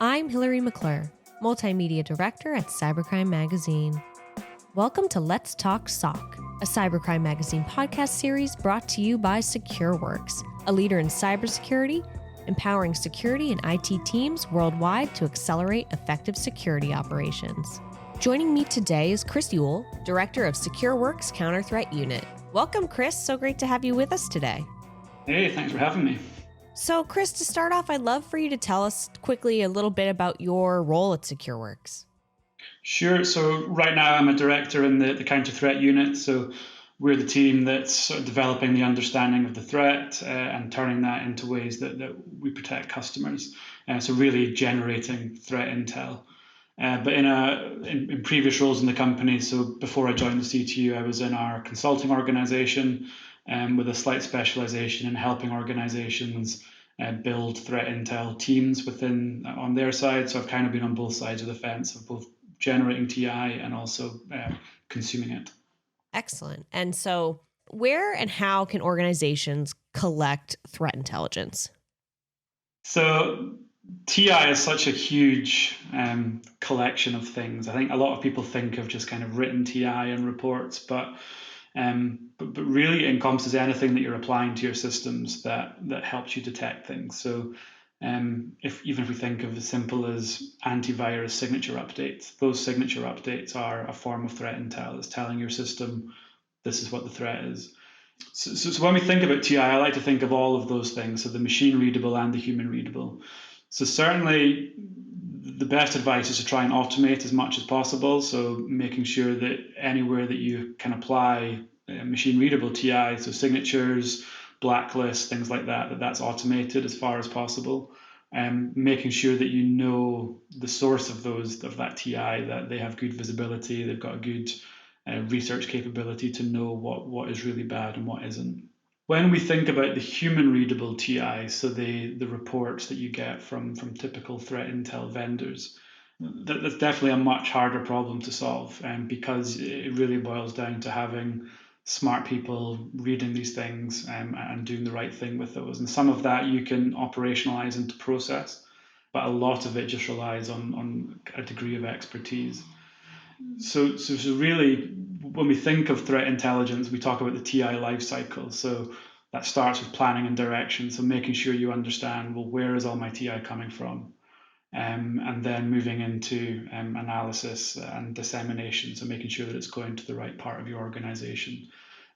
I'm Hilary McClure, Multimedia Director at Cybercrime Magazine. Welcome to Let's Talk SOC, a Cybercrime Magazine podcast series brought to you by SecureWorks, a leader in cybersecurity, empowering security and IT teams worldwide to accelerate effective security operations. Joining me today is Chris Ewell, Director of SecureWorks Counter Threat Unit. Welcome, Chris. So great to have you with us today. Hey, thanks for having me. So, Chris, to start off, I'd love for you to tell us quickly a little bit about your role at SecureWorks. Sure. So right now I'm a director in the counter threat unit. So we're the team that's sort of developing the understanding of the threat and turning that into ways that we protect customers. So really generating threat intel. But in previous roles in the company, so before I joined the CTU, I was in our consulting organization with a slight specialization in helping organizations build threat intel teams on their side. So I've kind of been on both sides of the fence of both generating TI and also consuming it. Excellent. And so where and how can organizations collect threat intelligence? So TI is such a huge collection of things. I think a lot of people think of just kind of written TI and reports, but really it encompasses anything that you're applying to your systems that helps you detect things. So if we think of as simple as antivirus signature updates, those signature updates are a form of threat intel. It's telling your system this is what the threat is. So when we think about TI, I like to think of all of those things, so the machine readable and the human readable. So certainly the best advice is to try and automate as much as possible. So making sure that anywhere that you can apply machine readable TI, so signatures, blacklists, things like that, that's automated as far as possible. Making sure that you know the source of that TI, that they have good visibility, they've got a good research capability to know what is really bad and what isn't. When we think about the human readable TI, so the reports that you get from typical threat intel vendors, that's definitely a much harder problem to solve, because it really boils down to having smart people reading these things and doing the right thing with those. And some of that you can operationalize into process, but a lot of it just relies on a degree of expertise. So really, when we think of threat intelligence, we talk about the TI lifecycle. So that starts with planning and direction. So making sure you understand, well, where is all my TI coming from? And then moving into analysis and dissemination. So making sure that it's going to the right part of your organization.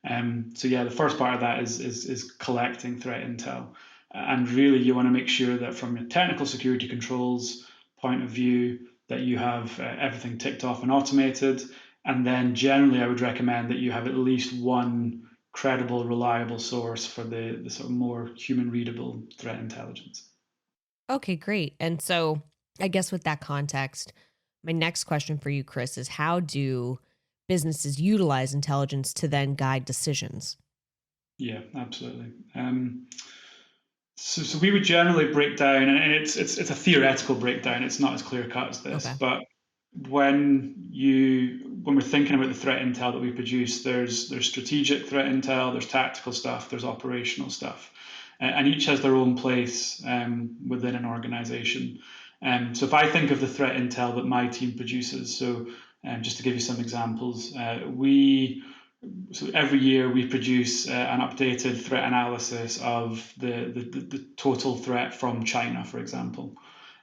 The first part of that is collecting threat intel. And really, you want to make sure that from a technical security controls point of view, that you have everything ticked off and automated. And then generally, I would recommend that you have at least one credible, reliable source for the sort of more human readable threat intelligence. Okay, great. And so I guess with that context, my next question for you, Chris, is how do businesses utilize intelligence to then guide decisions? Yeah, absolutely. So we would generally break down, and it's a theoretical breakdown. It's not as clear cut as this, Okay. but when we're thinking about the threat intel that we produce, there's strategic threat intel, there's tactical stuff, there's operational stuff, and each has their own place within an organization. So if I think of the threat intel that my team produces, so just to give you some examples, so every year we produce an updated threat analysis of the total threat from China, for example,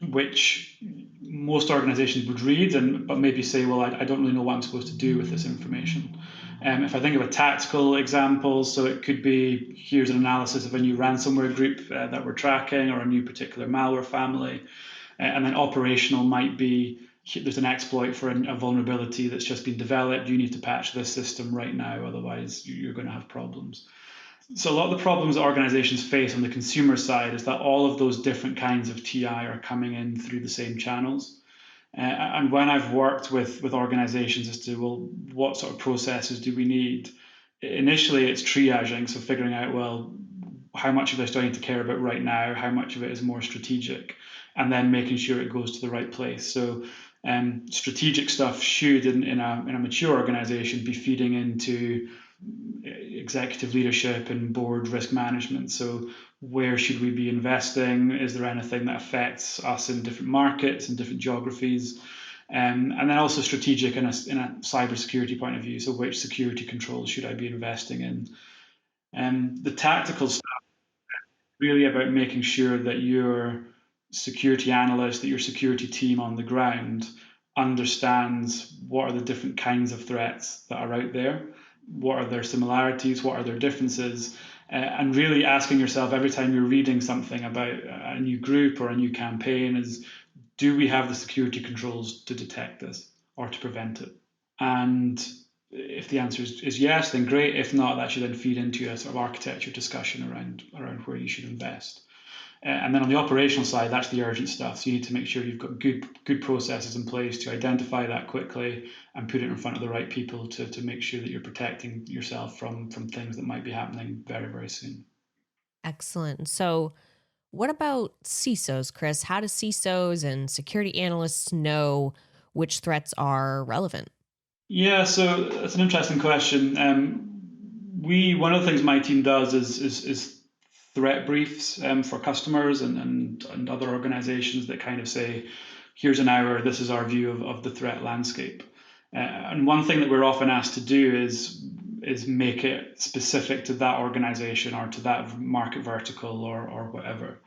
which most organizations would read, but maybe say, well, I don't really know what I'm supposed to do with this information. If I think of a tactical example, so it could be, here's an analysis of a new ransomware group that we're tracking, or a new particular malware family. And then operational might be, there's an exploit for a vulnerability that's just been developed. You need to patch this system right now, otherwise you're going to have problems. So a lot of the problems that organizations face on the consumer side is that all of those different kinds of TI are coming in through the same channels. And when I've worked with organizations as to, well, what sort of processes do we need? Initially, it's triaging, so figuring out, well, how much of this do I need to care about right now? How much of it is more strategic? And then making sure it goes to the right place. So strategic stuff should, in a mature organization, be feeding into executive leadership and board risk management. So where should we be investing? Is there anything that affects us in different markets and different geographies? And then also strategic in a cybersecurity point of view. So which security controls should I be investing in? The tactical stuff really about making sure that your security analyst, that your security team on the ground understands what are the different kinds of threats that are out there, what are their similarities, what are their differences, and really asking yourself every time you're reading something about a new group or a new campaign is, do we have the security controls to detect this or to prevent it? And if the answer is yes, then great. If not, that should then feed into a sort of architecture discussion around where you should invest. And then on the operational side, that's the urgent stuff. So you need to make sure you've got good processes in place to identify that quickly and put it in front of the right people to make sure that you're protecting yourself from things that might be happening very, very soon. Excellent. So what about CISOs, Chris? How do CISOs and security analysts know which threats are relevant? Yeah, so that's an interesting question. One of the things my team does is threat briefs for customers and other organizations that kind of say, here's an hour, this is our view of the threat landscape. And one thing that we're often asked to do is make it specific to that organization or to that market vertical or whatever.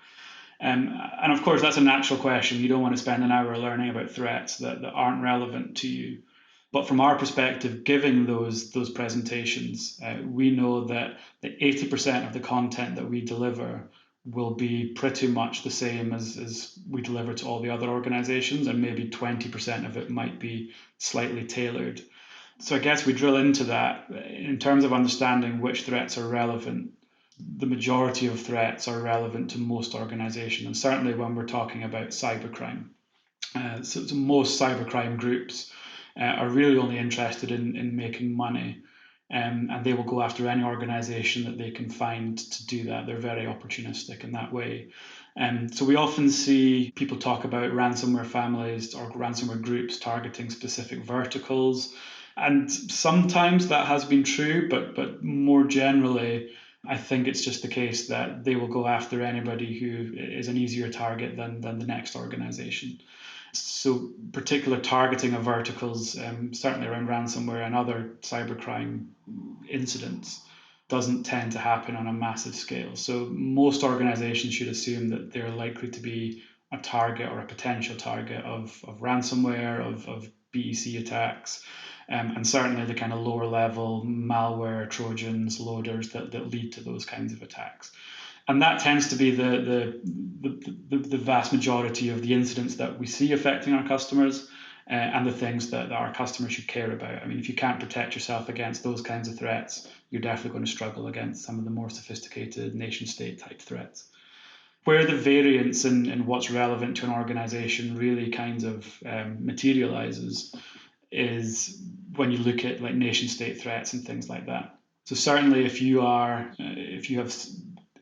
And of course, that's a natural question. You don't want to spend an hour learning about threats that aren't relevant to you. But from our perspective, giving those presentations, we know that 80% of the content that we deliver will be pretty much the same as we deliver to all the other organizations, and maybe 20% of it might be slightly tailored. So I guess we drill into that in terms of understanding which threats are relevant. The majority of threats are relevant to most organizations, and certainly when we're talking about cybercrime. So most cybercrime groups are really only interested in making money, and they will go after any organization that they can find to do that. They're very opportunistic in that way. So we often see people talk about ransomware families or ransomware groups targeting specific verticals. And sometimes that has been true, but more generally, I think it's just the case that they will go after anybody who is an easier target than the next organization. So particular targeting of verticals, certainly around ransomware and other cybercrime incidents, doesn't tend to happen on a massive scale. So most organizations should assume that they're likely to be a target or a potential target of ransomware, of BEC attacks, and certainly the kind of lower level malware, Trojans, loaders that lead to those kinds of attacks. And that tends to be the vast majority of the incidents that we see affecting our customers, and the things that our customers should care about. I mean, if you can't protect yourself against those kinds of threats, you're definitely going to struggle against some of the more sophisticated nation state type threats. Where the variance in what's relevant to an organization really kind of materializes is when you look at like nation state threats and things like that. So certainly if you have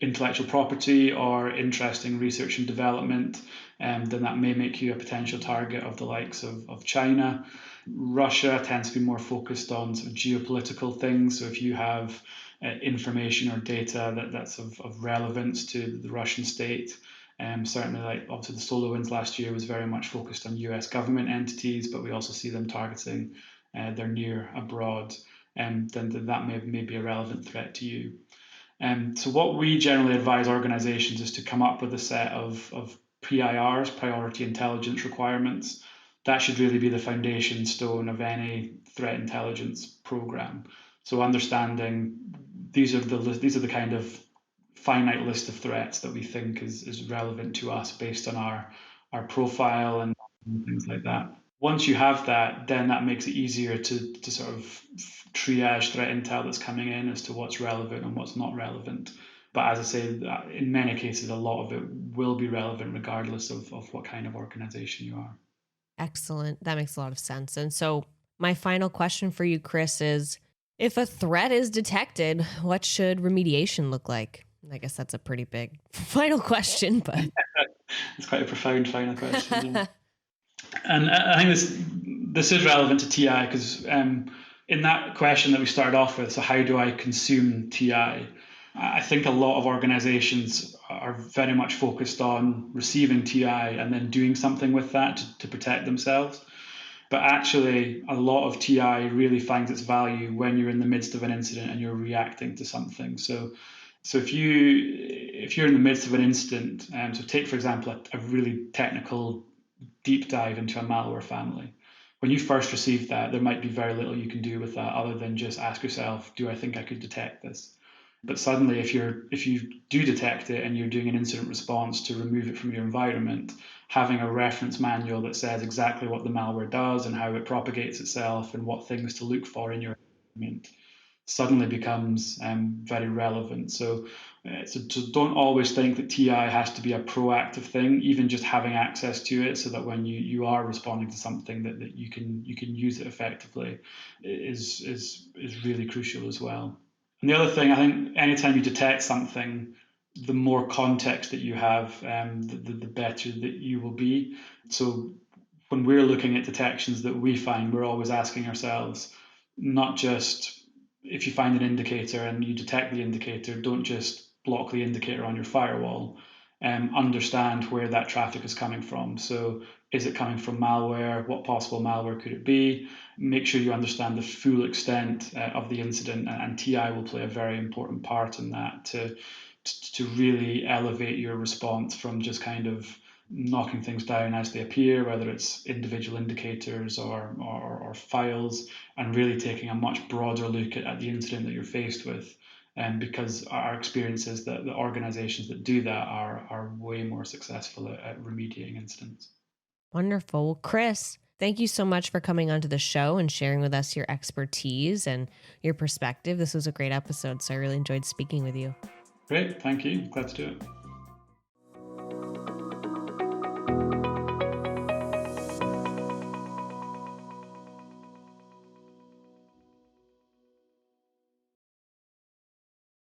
intellectual property or interesting research and development, then that may make you a potential target of the likes of China. Russia tends to be more focused on sort of geopolitical things. So if you have information or data that's of relevance to the Russian state, certainly like obviously the SolarWinds last year was very much focused on US government entities, but we also see them targeting their near abroad, then that may be a relevant threat to you. So what we generally advise organizations is to come up with a set of PIRs, priority intelligence requirements. That should really be the foundation stone of any threat intelligence program. So understanding these are the kind of finite list of threats that we think is relevant to us based on our profile and things like that. Once you have that, then that makes it easier to sort of triage threat intel that's coming in as to what's relevant and what's not relevant. But as I say, in many cases, a lot of it will be relevant regardless of what kind of organization you are. Excellent. That makes a lot of sense. And so my final question for you, Chris, is if a threat is detected, what should remediation look like? I guess that's a pretty big final question, but it's quite a profound final question. And I think this is relevant to TI because in that question that we started off with, so how do I consume TI? I think a lot of organizations are very much focused on receiving TI and then doing something with that to protect themselves. But actually, a lot of TI really finds its value when you're in the midst of an incident and you're reacting to something. So if you're in the midst of an incident, so take for example a really technical deep dive into a malware family. When you first receive that, there might be very little you can do with that other than just ask yourself, do I think I could detect this? But suddenly, if you do detect it and you're doing an incident response to remove it from your environment, having a reference manual that says exactly what the malware does and how it propagates itself and what things to look for in your environment suddenly becomes very relevant. So don't always think that TI has to be a proactive thing. Even just having access to it, so that when you are responding to something that you can use it effectively, is really crucial as well. And the other thing, I think, anytime you detect something, the more context that you have, the better that you will be. So when we're looking at detections that we find, we're always asking ourselves, not just if you find an indicator and you detect the indicator, don't just block the indicator on your firewall. Understand where that traffic is coming from. So is it coming from malware? What possible malware could it be? Make sure you understand the full extent of the incident, and TI will play a very important part in that to really elevate your response from just kind of knocking things down as they appear, whether it's individual indicators or files, and really taking a much broader look at the incident that you're faced with. Because our experience is that the organizations that do that are way more successful at remediating incidents. Wonderful. Well, Chris, thank you so much for coming onto the show and sharing with us your expertise and your perspective. This was a great episode, so I really enjoyed speaking with you. Great, thank you. Glad to do it.